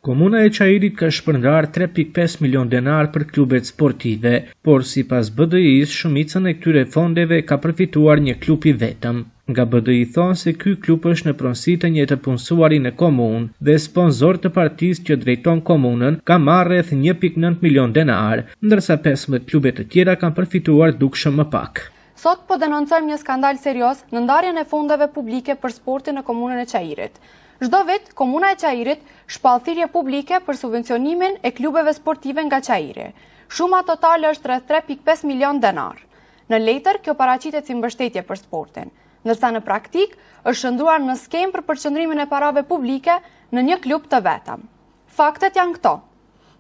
Komuna e Çajirit ka shpërndar 3.5 milion denar për klubet sportive, por sipas BDI-s shumicën e këtyre fondeve ka përfituar një klub i vetëm. Nga BDI thonë se ky klub është në pronësi të një të punësuari në komunë dhe sponsor të partisë që drejton komunën ka marrë rreth 1.9 milion denar, ndërsa 15 klube të tjera kanë përfituar dukshëm më pak. Sot po denoncojmë një skandal serioz në ndarjen e fondeve publike për sportin në komunën e Çajirit. Çdo vit, komuna e Çajirit shpall thirrje publike për subvencionimin e klubeve sportive nga Çajiri. Shuma totale është rreth 3.5 milion denar. Në letër, kjo paraqitet si mbështetje për sportin, ndërsa në praktik është shndruar në skemë për përqendrimin e parave publike në një klub të vetëm. Faktet janë këto.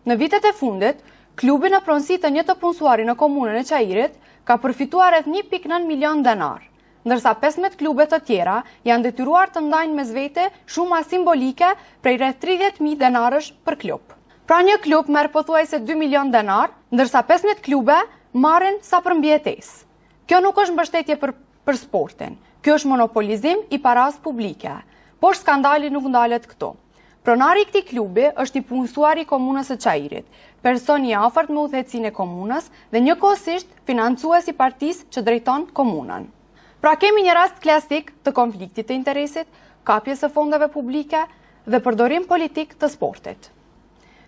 Në vitet e fundit, klubi në pronësi të një të punësuari në komunën e Çajirit ka përfituar rreth 1.9 milion denar, ndërsa 15 klube të tjera janë detyruar të ndajnë mes vete shuma simbolike prej rreth 30.000 denarësh për klub. Pra një klub merr pothuajse 2 milion denar, ndërsa 15 klube marrin sa për mbijetesë. Kjo nuk është mbështetje për sportin. Kjo është monopolizim i paras publike. Por skandali nuk ndalet këtu. Pronari i këtij klubi është i punësuari i komunës së Çajirit, person i afërt me udhëheqësinë e komunës dhe njëkohësisht financues i partisë që drejton komunën. Pra kemi një rast klasik të konfliktit të interesit, kapjes së fondeve publike dhe përdorim politik të sportit.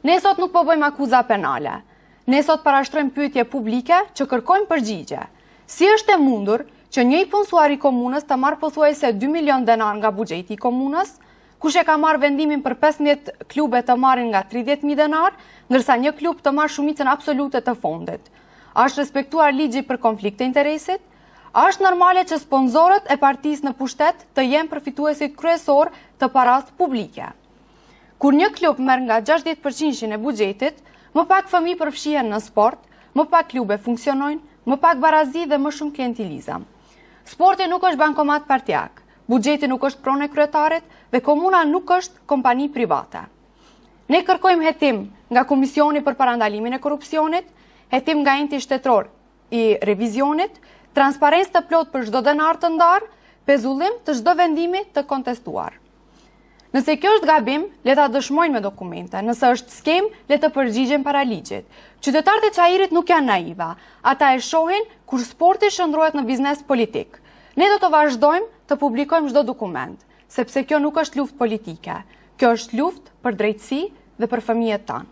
Ne sot nuk po bëjmë akuza penale. Ne sot parashtrojmë pyetje publike që kërkojmë përgjigje. Si është e mundur që një i punësuar i komunës të marrë pothuajse 2 milion denar nga buxheti i komunës, kush e ka marrë vendimin për 15 klube të marrin nga 30.000 denar, ndërsa një klub të marrë shumicën absolute të fondit? A është respektuar ligji për konflikt të interesit? A është normale që sponsorët e partisë në pushtet të jenë përfituesit kryesor të paras publike? Kur një klub merr nga 60% e buxhetit, më pak fëmijë përfshihen në sport, më pak klube funksionojnë, më pak barazi dhe më shumë klientilizëm. Sporti nuk është bankomat partijak, buxheti nuk është pronë e kryetarit dhe komuna nuk është kompani private. Ne kërkojmë hetim nga Komisioni për Parandalimin e Korrupsionit, hetim nga enti shtetëror i revizionit, transparencë të plot për çdo denar të ndarë, pezullim të çdo vendimi të kontestuar. Nëse kjo është gabim, le ta dëshmojnë me dokumente. Nëse është skem, le të përgjigjen para ligjit. Qytetarët e Çajirit nuk janë naiva. Ata e shohin kur sporti shndrohet në biznes politik. Ne do të vazhdojmë të publikojmë çdo dokument, sepse kjo nuk është luftë politike. Kjo është luftë për drejtësi dhe për fëmijët tanë.